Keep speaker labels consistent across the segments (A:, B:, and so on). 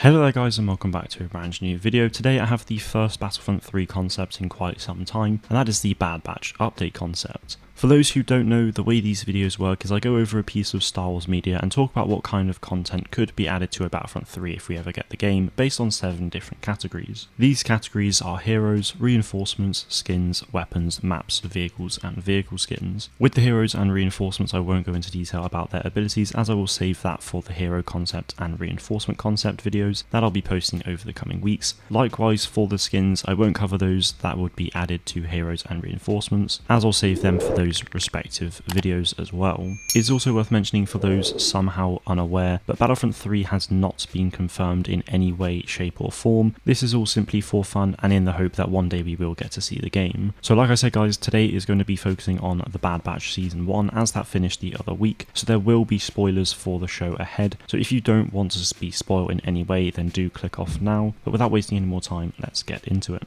A: Hello there guys and welcome back to a brand new video. Today I have the first Battlefront 3 concept in quite some time, and that is the Bad Batch update concept. For those who don't know, the way these videos work is I go over a piece of Star Wars media and talk about what kind of content could be added to a Battlefront 3 if we ever get the game, based on 7 different categories. These categories are heroes, reinforcements, skins, weapons, maps, vehicles, and vehicle skins. With the heroes and reinforcements I won't go into detail about their abilities, as I will save that for the hero concept and reinforcement concept videos that I'll be posting over the coming weeks. Likewise for the skins, I won't cover those that would be added to heroes and reinforcements, as I'll save them for those respective videos as well. It's also worth mentioning for those somehow unaware, but Battlefront 3 has not been confirmed in any way, shape or form. This is all simply for fun and in the hope that one day we will get to see the game. So like I said guys, today is going to be focusing on the Bad Batch Season 1 as that finished the other week, so there will be spoilers for the show ahead, so if you don't want to be spoiled in any way then do click off now, but without wasting any more time, let's get into it.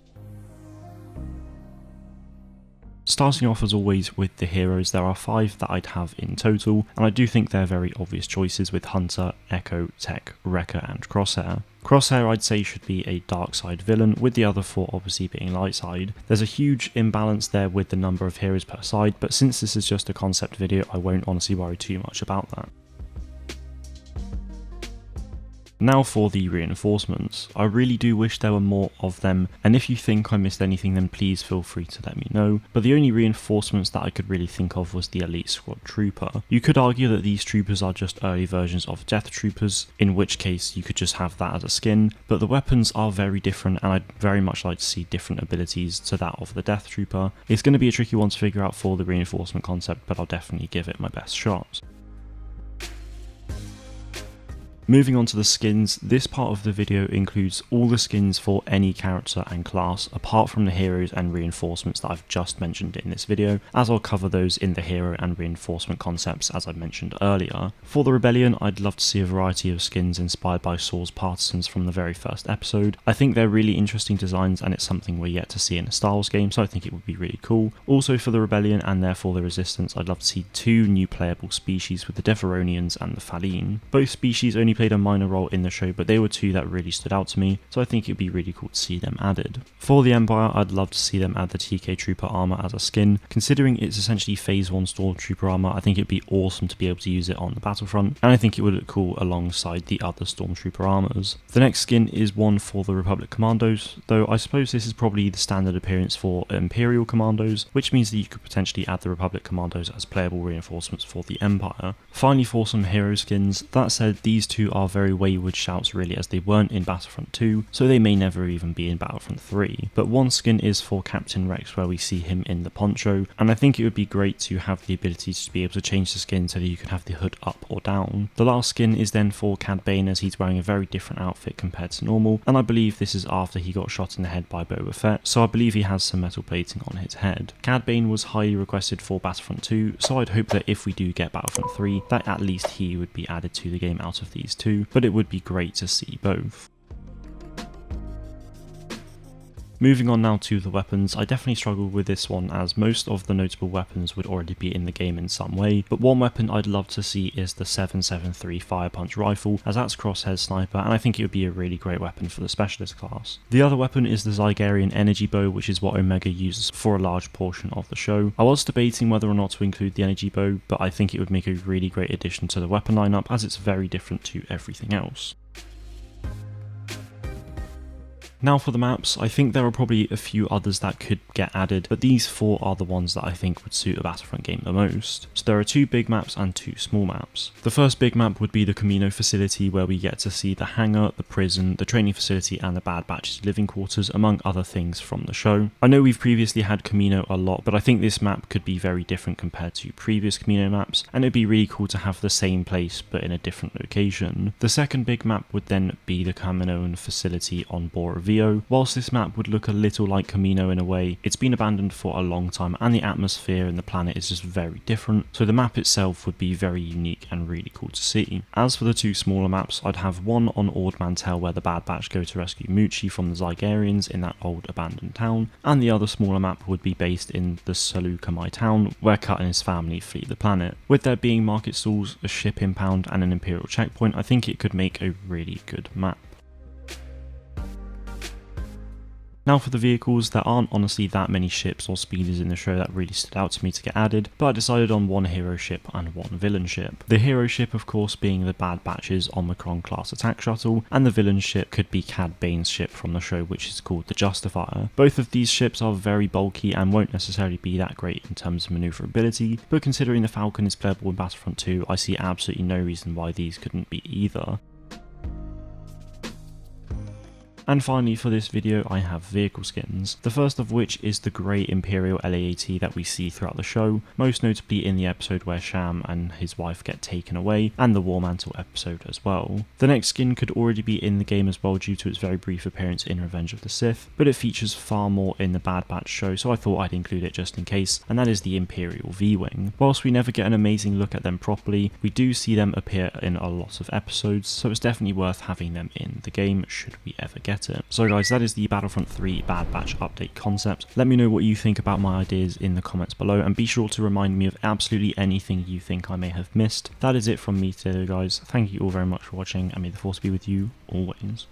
A: Starting off as always with the heroes, there are 5 that I'd have in total, and I do think they're very obvious choices with Hunter, Echo, Tech, Wrecker and Crosshair. Crosshair I'd say should be a dark side villain, with the other 4 obviously being light side. There's a huge imbalance there with the number of heroes per side, but since this is just a concept video I won't honestly worry too much about that. Now for the reinforcements. I really do wish there were more of them, and if you think I missed anything then please feel free to let me know, but the only reinforcements that I could really think of was the Elite Squad Trooper. You could argue that these troopers are just early versions of Death Troopers, in which case you could just have that as a skin, but the weapons are very different and I'd very much like to see different abilities to that of the Death Trooper. It's going to be a tricky one to figure out for the reinforcement concept, but I'll definitely give it my best shot. Moving on to the skins, this part of the video includes all the skins for any character and class apart from the heroes and reinforcements that I've just mentioned in this video, as I'll cover those in the hero and reinforcement concepts as I mentioned earlier. For the Rebellion, I'd love to see a variety of skins inspired by Saul's partisans from the very first episode. I think they're really interesting designs and it's something we're yet to see in a Star Wars game, so I think it would be really cool. Also for the Rebellion and therefore the Resistance, I'd love to see 2 new playable species with the Deferonians and the Faline. Both species only played a minor role in the show, but they were 2 that really stood out to me, so I think it'd be really cool to see them added. For the Empire, I'd love to see them add the TK Trooper armor as a skin. Considering it's essentially Phase 1 Stormtrooper armor, I think it'd be awesome to be able to use it on the battlefront, and I think it would look cool alongside the other Stormtrooper armors. The next skin is one for the Republic Commandos, though I suppose this is probably the standard appearance for Imperial Commandos, which means that you could potentially add the Republic Commandos as playable reinforcements for the Empire. Finally, for some hero skins, that said, these 2 are very wayward shouts really, as they weren't in Battlefront 2, so they may never even be in Battlefront 3. But one skin is for Captain Rex, where we see him in the poncho, and I think it would be great to have the ability to be able to change the skin so that you can have the hood up or down. The last skin is then for Cad Bane, as he's wearing a very different outfit compared to normal, and I believe this is after he got shot in the head by Boba Fett, so I believe he has some metal plating on his head. Cad Bane was highly requested for Battlefront 2, so I'd hope that if we do get Battlefront 3, that at least he would be added to the game out of these 2, but it would be great to see both. Moving on now to the weapons, I definitely struggled with this one as most of the notable weapons would already be in the game in some way, but one weapon I'd love to see is the 7.73 Fire Punch Rifle, as that's Crosshair's sniper and I think it would be a really great weapon for the Specialist class. The other weapon is the Zygerian Energy Bow, which is what Omega uses for a large portion of the show. I was debating whether or not to include the Energy Bow, but I think it would make a really great addition to the weapon lineup as it's very different to everything else. Now for the maps, I think there are probably a few others that could get added, but these 4 are the ones that I think would suit a Battlefront game the most. So there are 2 big maps and 2 small maps. The first big map would be the Camino facility, where we get to see the hangar, the prison, the training facility and the Bad Batch's living quarters, among other things from the show. I know we've previously had Camino a lot, but I think this map could be very different compared to previous Camino maps, and it'd be really cool to have the same place but in a different location. The second big map would then be the Kaminoan facility on Bora Via. Whilst this map would look a little like Camino in a way, it's been abandoned for a long time and the atmosphere and the planet is just very different, so the map itself would be very unique and really cool to see. As for the 2 smaller maps, I'd have one on Ord Mantell where the Bad Batch go to rescue Muchi from the Zygerians in that old abandoned town, and the other smaller map would be based in the Salukamai town where Cut and his family flee the planet. With there being market stalls, a ship impound and an Imperial checkpoint, I think it could make a really good map. Now for the vehicles, there aren't honestly that many ships or speeders in the show that really stood out to me to get added, but I decided on one hero ship and one villain ship. The hero ship of course being the Bad Batch's Omicron class attack shuttle, and the villain ship could be Cad Bane's ship from the show, which is called the Justifier. Both of these ships are very bulky and won't necessarily be that great in terms of manoeuvrability, but considering the Falcon is playable in Battlefront 2, I see absolutely no reason why these couldn't be either. And finally for this video I have vehicle skins, the first of which is the grey Imperial LAAT that we see throughout the show, most notably in the episode where Sham and his wife get taken away, and the War Mantle episode as well. The next skin could already be in the game as well due to its very brief appearance in Revenge of the Sith, but it features far more in the Bad Batch show, so I thought I'd include it just in case, and that is the Imperial V-Wing. Whilst we never get an amazing look at them properly, we do see them appear in a lot of episodes, so it's definitely worth having them in the game should we ever get it. So guys, that is the Battlefront 3 Bad Batch update concept. Let me know what you think about my ideas in the comments below, and be sure to remind me of absolutely anything you think I may have missed. That is it from me today guys, thank you all very much for watching, and may the force be with you always.